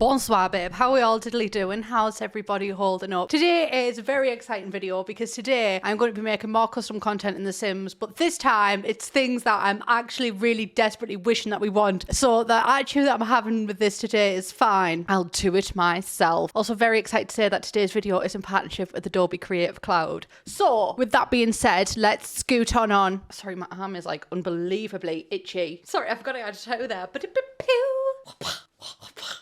Bonsoir, babe. How are we all diddly doing? How's everybody holding up? Today is a very exciting video because today I'm going to be making more custom content in The Sims, but this time it's things that I'm actually really desperately wishing that we want. So the attitude that I'm having with this today is fine. I'll do it myself. Also very excited to say that today's video is in partnership with Adobe Creative Cloud. So with that being said, let's scoot on. Sorry, my arm is like unbelievably itchy. Sorry, I've got to add a toe there.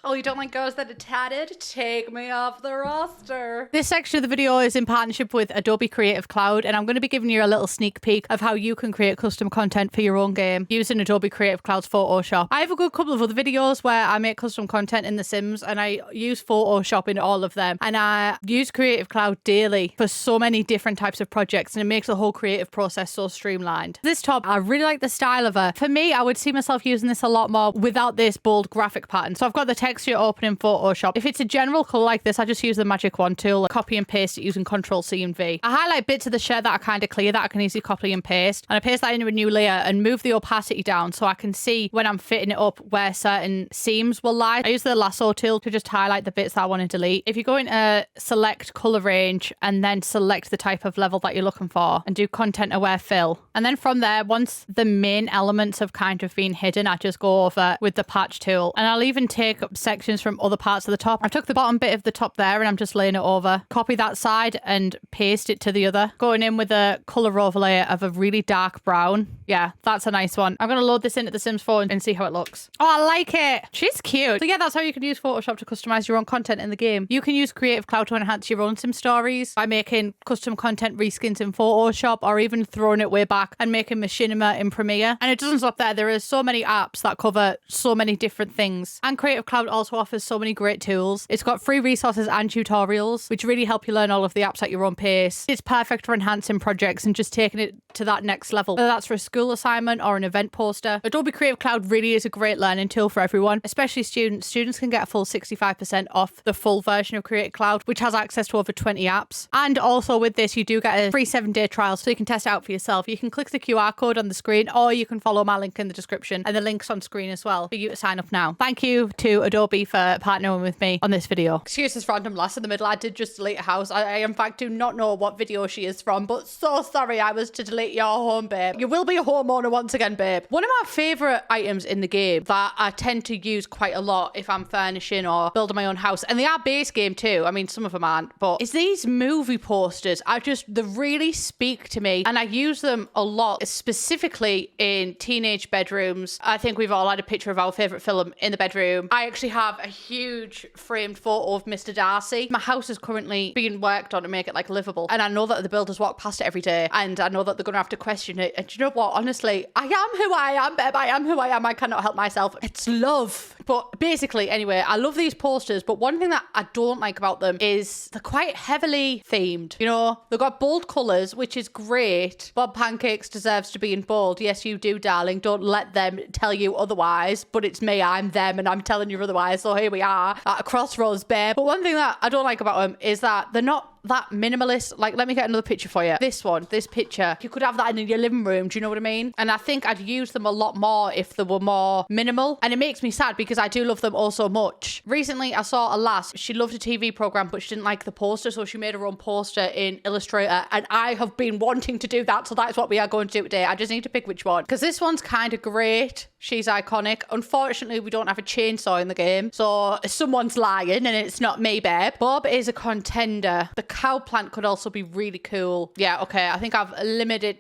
Oh, you don't like girls that are tatted? Take me off the roster. This section of the video is in partnership with Adobe Creative Cloud, and I'm going to be giving you a little sneak peek of how you can create custom content for your own game using Adobe Creative Cloud's Photoshop. I have a good couple of other videos where I make custom content in The Sims, and I use Photoshop in all of them. And I use Creative Cloud daily for so many different types of projects, and it makes the whole creative process so streamlined. This top, I really like the style of it. For me, I would see myself using this a lot more without this bold graphic pattern. So I've got the texture open in Photoshop. If it's a general color like this, I just use the magic wand tool, copy and paste it using Ctrl-C and V. I highlight bits of the shade that are kind of clear that I can easily copy and paste, and I paste that into a new layer and move the opacity down so I can see when I'm fitting it up where certain seams will lie. I use the lasso tool to just highlight the bits that I want to delete. If you go into select color range and then select the type of level that you're looking for and do content aware fill, and then from there, once the main elements have kind of been hidden, I just go over with the patch tool, and I'll even take up sections from other parts of the top. I took the bottom bit of the top there and I'm just laying it over. Copy that side and paste it to the other. Going in with a color overlay of a really dark brown. Yeah, that's a nice one. I'm going to load this into the Sims 4 and see how it looks. Oh, I like it. She's cute. So yeah, that's how you can use Photoshop to customize your own content in the game. You can use Creative Cloud to enhance your own Sim stories by making custom content reskins in Photoshop, or even throwing it way back and making machinima in Premiere. And it doesn't stop there. There are so many apps that cover so many different things. And Creative Cloud also offers so many great tools. It's got free resources and tutorials, which really help you learn all of the apps at your own pace. It's perfect for enhancing projects and just taking it to that next level, whether that's for a school assignment or an event poster. Adobe Creative Cloud really is a great learning tool for everyone, especially students. Students can get a full 65% off the full version of Creative Cloud, which has access to over 20 apps. And also with this, you do get a free 7-day trial so you can test it out for yourself. You can click the QR code on the screen, or you can follow my link in the description, and the link's on screen as well for you to sign up now. Thank you to Adobe for partnering with me on this video. Excuse this random lass in the middle. I did just delete a house. I in fact do not know what video she is from, but so sorry I was to delete your home, babe. You will be a homeowner once again, babe. One of my favorite items in the game that I tend to use quite a lot if I'm furnishing or building my own house, and they are base game too, I mean some of them aren't, but it's these movie posters. They really speak to me, and I use them a lot, specifically in teenage bedrooms. I think we've all had a picture of our favorite film in the bedroom. I actually have a huge framed photo of Mr. Darcy. My house is currently being worked on to make it like livable, and I know that the builders walk past it every day, and I know that they're gonna have to question it. And do you know what, honestly, I am who I am, babe. I am who I am. I cannot help myself. It's love. But basically, anyway, I love these posters, but one thing that I don't like about them is they're quite heavily themed. You know, they've got bold colors, which is great. Bob Pancakes deserves to be in bold. Yes, you do, darling. Don't let them tell you otherwise, but it's me, I'm them, and I'm telling you otherwise. So here we are at a crossroads, babe. But one thing that I don't like about them is that they're not that minimalist. Like, let me get another picture for you. This picture, you could have that in your living room. Do you know what I mean? And I think I'd use them a lot more if they were more minimal. And it makes me sad because I do love them all so much. Recently, I saw a lass. She loved a TV program, but she didn't like the poster, so she made her own poster in Illustrator. And I have been wanting to do that, so that's what we are going to do today. I just need to pick which one, because this one's kind of great. She's iconic. Unfortunately, we don't have a chainsaw in the game, so someone's lying, and it's not me, babe. Bob is a contender. The cow plant could also be really cool. Yeah, okay. I think I've limited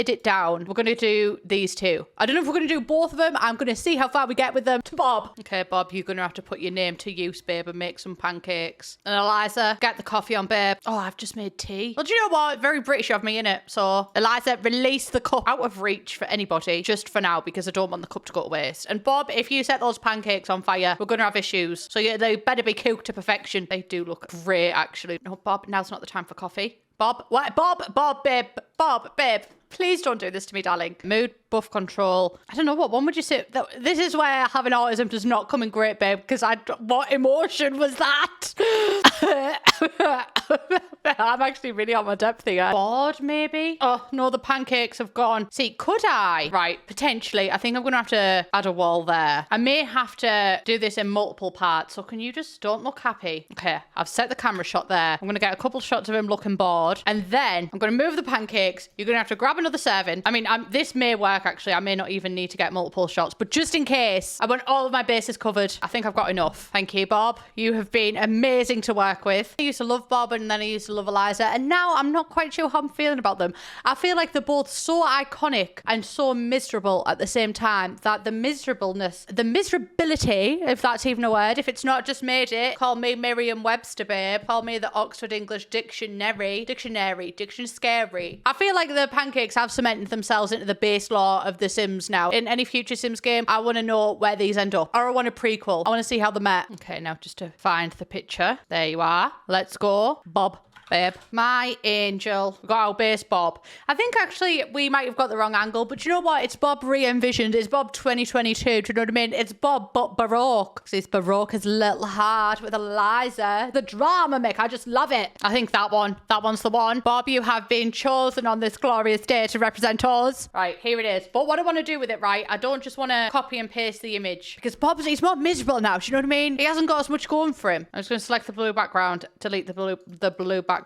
it down. We're gonna do these two. I don't know if we're gonna do both of them. I'm gonna see how far we get with them. To Bob. Okay, Bob, you're gonna have to put your name to use, babe, and make some pancakes. And Eliza, get the coffee on, babe. Oh, I've just made tea. Well, do you know what? Very British of me, innit? So, Eliza, release the cup out of reach for anybody, just for now, because I don't want the cup to go to waste. And Bob, if you set those pancakes on fire, we're gonna have issues. So yeah, they better be cooked to perfection. They do look great, actually. No, Bob, now's not the time for coffee. Bob, what? Bob, babe. Please don't do this to me, darling. Mood, buff control. I don't know, what one would you say? This is where having autism does not come in great, babe, because what emotion was that? I'm actually really on my depth here. Board, maybe? Oh, no, the pancakes have gone. See, could I? Right, potentially. I think I'm going to have to add a wall there. I may have to do this in multiple parts. So can you just don't look happy? Okay, I've set the camera shot there. I'm going to get a couple shots of him looking bored. And then I'm going to move the pancakes. You're going to have to grab another serving. I mean, this may work, actually. I may not even need to get multiple shots. But just in case, I want all of my bases covered. I think I've got enough. Thank you, Bob. You have been amazing to work with. I used to love Bob and then I used to love Eliza. And now I'm not quite sure how I'm feeling about them. I feel like they're both so iconic and so miserable at the same time that the miserableness, the miserability, if that's even a word, if it's not, just made it. Call me Merriam-Webster, babe. Call me the Oxford English Dictionary. Diction scary. I feel like the pancakes have cemented themselves into the base law of The Sims now. In any future Sims game, I want to know where these end up. Or I want a prequel. I want to see how they met. Okay, now just to find the picture. There you are. Let's go. Bob. Babe, my angel. We've got our base Bob. I think actually we might have got the wrong angle, but you know what? It's Bob re-envisioned. It's Bob 2022. Do you know what I mean? It's Bob, but Baroque. It's Baroque as little heart with Eliza. The drama, Mick. I just love it. I think that one's the one. Bob, you have been chosen on this glorious day to represent us. Right, here it is. But what I want to do with it, right? I don't just want to copy and paste the image because he's more miserable now. Do you know what I mean? He hasn't got as much going for him. I'm just going to select the blue background, delete the blue background.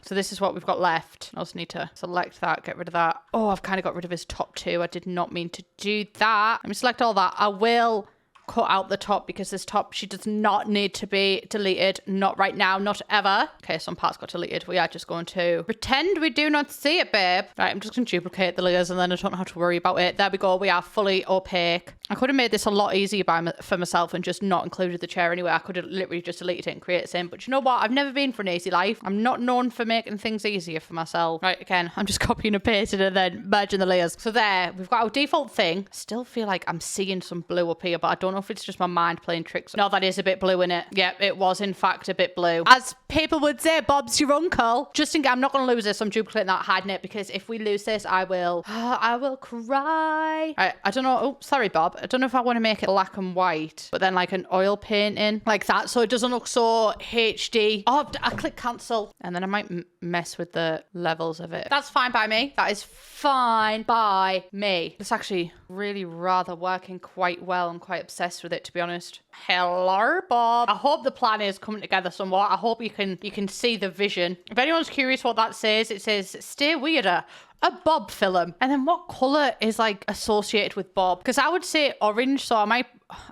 So this is what we've got left. I also need to select that, get rid of that. Oh, I've kind of got rid of his top two. I did not mean to do that. Let me select all that. I will cut out the top because this top, she does not need to be deleted. Not right now, not ever. Okay, some parts got deleted. We are just going to pretend we do not see it, babe. Right, I'm just going to duplicate the layers and then I don't have to worry about it. There we go. We are fully opaque. I could have made this a lot easier for myself and just not included the chair anyway. I could have literally just deleted it and created the same. But you know what? I've never been for an easy life. I'm not known for making things easier for myself. Right, again, I'm just copying and pasting and then merging the layers. So there, we've got our default thing. Still feel like I'm seeing some blue up here, but I don't know if it's just my mind playing tricks. No, that is a bit blue in it. Yep, it was in fact a bit blue. As people would say, Bob's your uncle. Just in case, I'm not going to lose this. I'm duplicating that, hiding it, because if we lose this, I will cry. I don't know. Oh, sorry, Bob. I don't know if I want to make it black and white, but then like an oil painting like that, so it doesn't look so HD. Oh, I click cancel, and then I might mess with the levels of it. That's fine by me. That is fine by me. It's actually really rather working quite well. I'm quite obsessed with it, to be honest. Hello, Bob. I hope the plan is coming together somewhat. I hope you can see the vision. If anyone's curious what that says, it says stay weirder. A Bob film. And then what colour is like associated with Bob? Because I would say orange, so I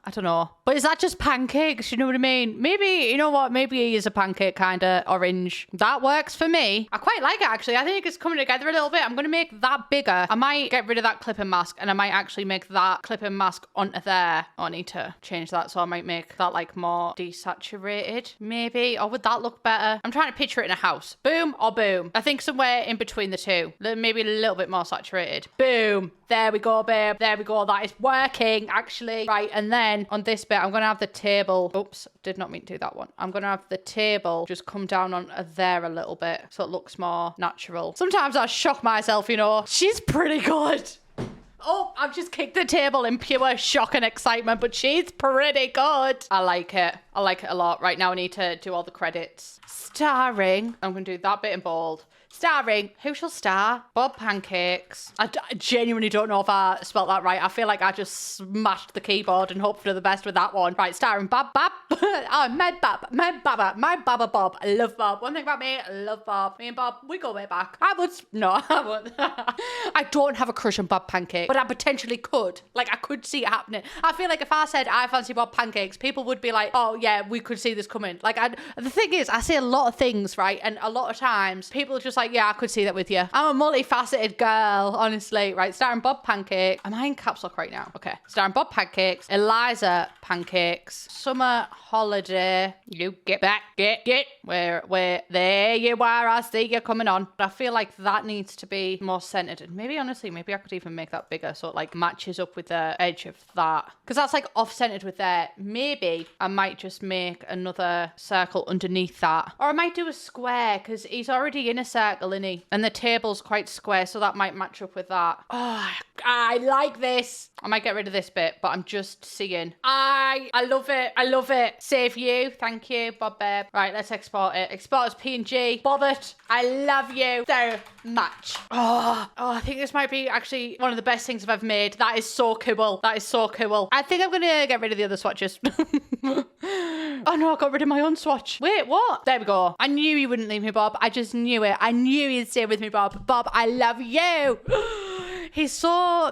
don't know. But is that just pancakes? You know what I mean? Maybe, you know what? Maybe he is a pancake kind of orange. That works for me. I quite like it, actually. I think it's coming together a little bit. I'm going to make that bigger. I might get rid of that clipping mask and I might actually make that clipping mask onto there. Oh, I need to change that. So I might make that like more desaturated, maybe. Or would that look better? I'm trying to picture it in a house. Boom or boom. I think somewhere in between the two. Maybe a little bit more saturated. Boom. There we go, babe. There we go. That is working, actually. Right, and then on this bit, I'm going to have the table. Oops, did not mean to do that one. I'm going to have the table just come down on there a little bit so it looks more natural. Sometimes I shock myself, you know. She's pretty good. Oh, I've just kicked the table in pure shock and excitement, but she's pretty good. I like it. I like it a lot. Right now, I need to do all the credits. Starring. I'm going to do that bit in bold. Starring, who shall star? Bob Pancakes. I genuinely don't know if I spelt that right. I feel like I just smashed the keyboard and hoped for the best with that one. Right, starring Bob. Oh, my Baba Bob. I love Bob. One thing about me, I love Bob. Me and Bob, we go way back. I won't. I don't have a crush on Bob Pancake, but I potentially could. Like, I could see it happening. I feel like if I said I fancy Bob Pancakes, people would be like, oh yeah, we could see this coming. Like, the thing is, I say a lot of things, right? And a lot of times, people are just like, yeah, I could see that with you. I'm a multifaceted girl, honestly. Right, starring Bob Pancake. Am I in caps lock right now? Okay. Starring Bob Pancakes, Eliza Pancakes, Summer Holiday. You get back, get. Where, there you are. I see you coming on. But I feel like that needs to be more centered. And maybe, honestly, maybe I could even make that bigger so it like matches up with the edge of that. Because that's like off-centered with there. Maybe I might just make another circle underneath that. Or I might do a square because he's already in a circle. circle, isn't he? And the table's quite square, so that might match up with that. Oh, I like this. I might get rid of this bit, but I'm just seeing. I love it. I love it. Save you. Thank you, Bob Babe. Right, let's export it. Export as PNG. Bob it. I love you so much. Oh, I think this might be actually one of the best things I've ever made. That is so cool. That is so cool. I think I'm going to get rid of the other swatches. Oh no, I got rid of my own swatch. Wait, what? There we go. I knew you wouldn't leave me, Bob. I just knew it. I knew you'd stay with me, Bob. Bob, I love you. He's so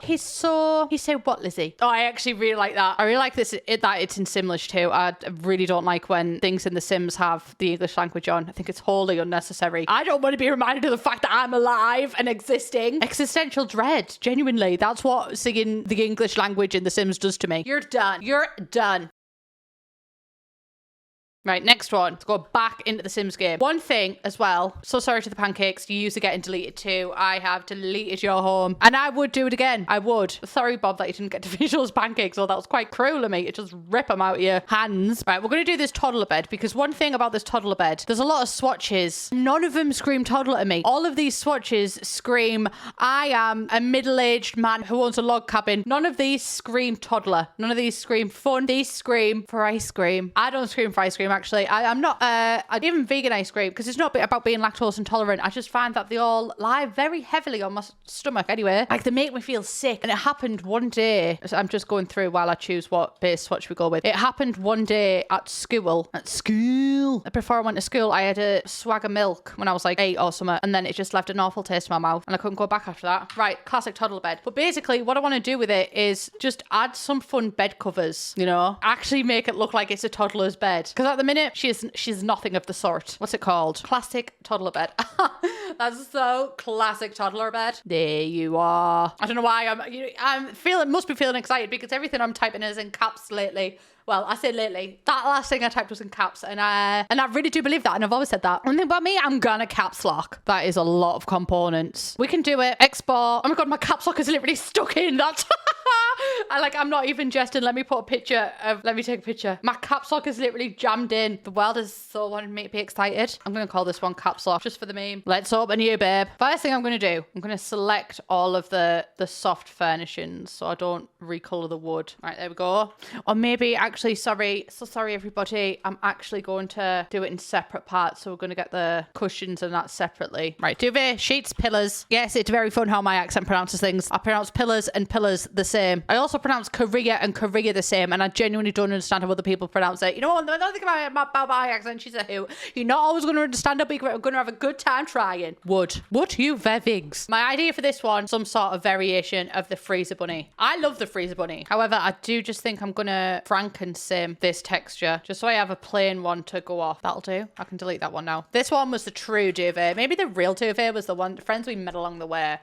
what, Lizzie? Oh, I actually really like that. I really like this, that it's in Simlish too. I really don't like when things in The Sims have the English language on. I think it's wholly unnecessary. I don't want to be reminded of the fact that I'm alive and existing. Existential dread, genuinely. That's what singing the English language in The Sims does to me. You're done. You're done. Right, next one. Let's go back into the Sims game. One thing as well, so sorry to the pancakes, you used to getting deleted too. I have deleted your home and I would do it again. I would. Sorry, Bob, that you didn't get to finish those pancakes. Oh, that was quite cruel of me. It just rip them out of your hands. Right, we're going to do this toddler bed because one thing about this toddler bed, there's a lot of swatches. None of them scream toddler to me. All of these swatches scream, I am a middle-aged man who owns a log cabin. None of these scream toddler. None of these scream fun. These scream for ice cream. I don't scream for ice cream. Actually, I'm not even vegan ice cream because it's not about being lactose intolerant. I just find that they all lie very heavily on my stomach anyway. Like they make me feel sick. And it happened one day. I'm just going through while I choose what base swatch we go with. It happened one day at school. Before I went to school, I had a swag of milk when I was like 8 or something. And then it just left an awful taste in my mouth. And I couldn't go back after that. Right, classic toddler bed. But basically what I want to do with it is just add some fun bed covers, you know? Actually make it look like it's a toddler's bed. Because at the minute, she's nothing of the sort. What's it called? Classic toddler bed. That's so classic toddler bed. There you are. I don't know why must be feeling excited because everything I'm typing is in caps lately. Well, I said lately. That last thing I typed was in caps, and I really do believe that, and I've always said that. One thing about me, I'm gonna caps lock. That is a lot of components. We can do it. Export. Oh my god, my caps lock is literally stuck in. That's I'm not even jesting. Let me take a picture. My caps lock is literally jammed in. The world is so wanting me to be excited. I'm gonna call this one caps lock just for the meme. Let's open you, babe. First thing I'm gonna do, I'm gonna select all of the soft furnishings so I don't recolor the wood. Right, there we go. Or maybe actually, sorry everybody, I'm actually going to do it in separate parts, so we're going to get the cushions and that separately. Right, duvet, sheets, pillars. Yes, it's very fun how my accent pronounces things. I pronounce pillars and pillars the same. I also pronounce career and career the same, and I genuinely don't understand how other people pronounce it. You know what, another thing about my accent, she's a who. You're not always going to understand it, but you're going to have a good time trying. Would you vevigs? My idea for this one, some sort of variation of the freezer bunny. I love the freezer bunny. However, I do just think I'm going to sim this texture just so I have a plain one to go off. That'll do. I can delete that one now. This one was the true duvet. Maybe the real duvet was the one friends we met along the way.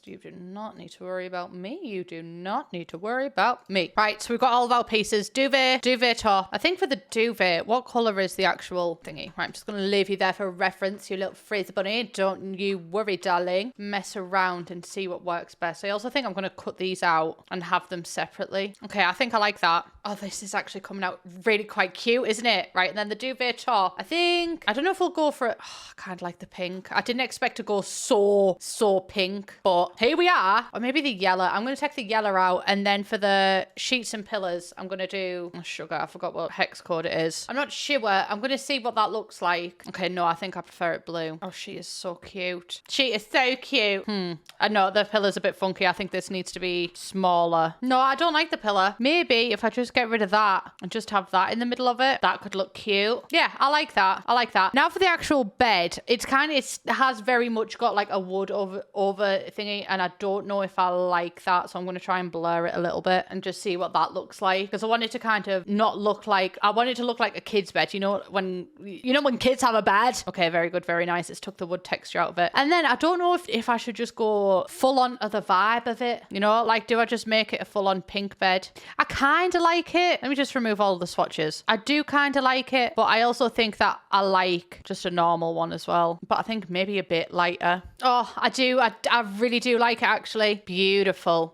You do not need to worry about me. You do not need to worry about me. Right, so we've got all of our pieces. Duvet top. I think for the duvet, what color is the actual thingy? Right, I'm just gonna leave you there for reference, you little freezer bunny. Don't you worry, darling. Mess around and see what works best. I also think I'm gonna cut these out and have them separately. Okay, I think I like that. Oh, this is actually coming out really quite cute, isn't it? Right, and then the duvet top. I don't know if we'll go for it. Oh, I kind of like the pink. I didn't expect to go so pink, but here we are. Or maybe the yellow. I'm going to take the yellow out, and then for the sheets and pillars, I'm going to do sugar. I forgot what hex code it is. I'm not sure. I'm going to see what that looks like. Okay, no, I think I prefer it blue. Oh, she is so cute. She is so cute. I know the pillar's a bit funky. I think this needs to be smaller. No, I don't like the pillar. Maybe if I just get rid of that and just have that in the middle of it, that could look cute. Yeah, I like that. I like that. Now for the actual bed, it has very much got like a wood over thingy, and I don't know if I like that, so I'm going to try and blur it a little bit and just see what that looks like, because I want it to kind of not look like, I want it to look like a kid's bed, you know when kids have a bed. Okay, very good, very nice. It's took the wood texture out of it. And then I don't know if I should just go full on of the vibe of it, you know, like do I just make it a full on pink bed? I kind of like it. Let me just remove all the swatches. I do kind of like it, but I also think that I like just a normal one as well, but I think maybe a bit lighter. Oh, I do. I really do like it, actually. Beautiful.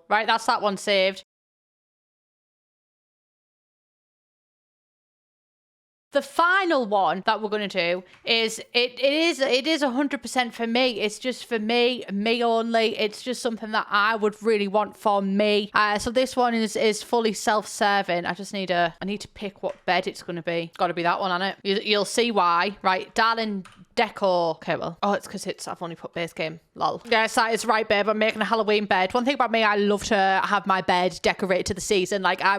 Right, that's that one saved. The final one that we're going to do is, it is 100% for me. It's just for me only. It's just something that I would really want for me. So this one is fully self-serving. I need to pick what bed it's going to be. Got to be that one, on it. You'll see why. Right, darling decor. Okay, well, it's because I've only put base game. Lol. Yes, that is right, babe. I'm making a Halloween bed. One thing about me, I love to have my bed decorated to the season. Like I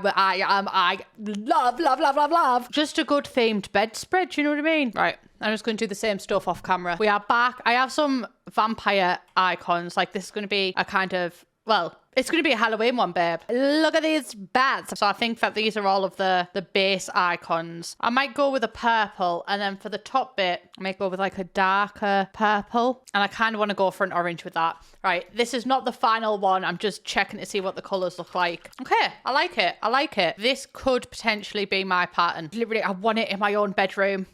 love just a good themed bedspread. You know what I mean? Right. I'm just going to do the same stuff off camera. We are back. I have some vampire icons. Like this is going to be a kind of, well, it's going to be a Halloween one, babe. Look at these bats. So I think that these are all of the base icons. I might go with a purple, and then for the top bit, I might go with like a darker purple. And I kind of want to go for an orange with that. Right, this is not the final one. I'm just checking to see what the colours look like. Okay, I like it. I like it. This could potentially be my pattern. Literally, I want it in my own bedroom.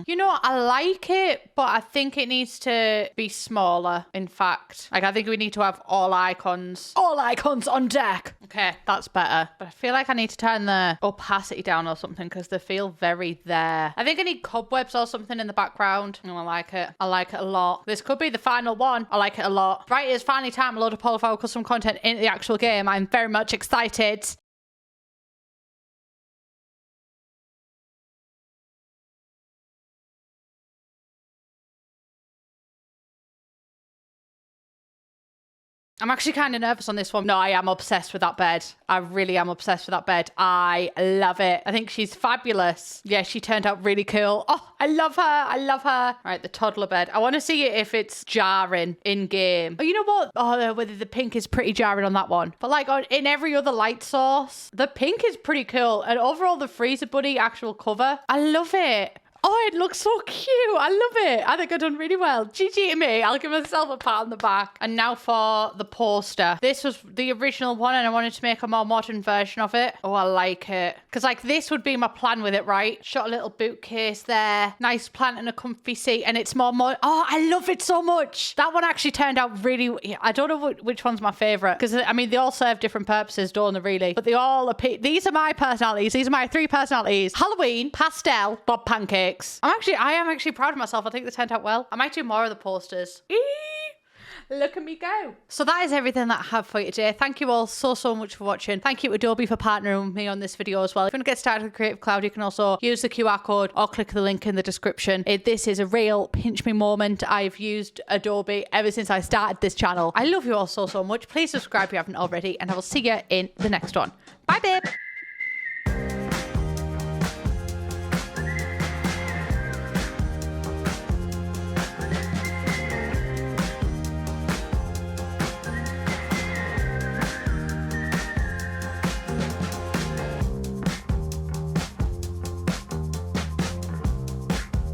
You know, I like it, but I think it needs to be smaller, in fact. Like, I think we need to have all icons. All icons on deck. Okay, that's better. But I feel like I need to turn the opacity down or something because they feel very there. I think I need cobwebs or something in the background. Oh, I like it. I like it a lot. This could be the final one. I like it a lot. Right, it's finally time to load up all of our custom content in the actual game. I'm very much excited. I'm actually kind of nervous on this one. No, I am obsessed with that bed. I really am obsessed with that bed. I love it. I think she's fabulous. Yeah, she turned out really cool. Oh, I love her. I love her. Right, the toddler bed. I want to see if it's jarring in game. Oh, you know what? Oh, whether the pink is pretty jarring on that one. But like in every other light source, the pink is pretty cool. And overall, the Freezer Buddy actual cover, I love it. Oh, it looks so cute. I love it. I think I've done really well. GG to me. I'll give myself a pat on the back. And now for the poster. This was the original one and I wanted to make a more modern version of it. Oh, I like it. Because like this would be my plan with it, right? Shot a little bookcase there. Nice plant and a comfy seat. And it's more modern. Oh, I love it so much. That one actually turned out really... I don't know which one's my favourite. Because, I mean, they all serve different purposes, don't they, really? But they all appear... These are my personalities. These are my 3 personalities. Halloween, pastel, Bob pancakes. I am actually proud of myself. I think they turned out well. I might do more of the posters. Look at me go. So that is everything that I have for you today. Thank you all so much for watching. Thank you Adobe for partnering with me on this video as well. If you want to get started with Creative Cloud, you can also use the QR code or click the link in the description. This is a real pinch me moment. I've used Adobe ever since I started this channel. I love you all so much. Please subscribe if you haven't already, and I will see you in the next one. Bye, babe.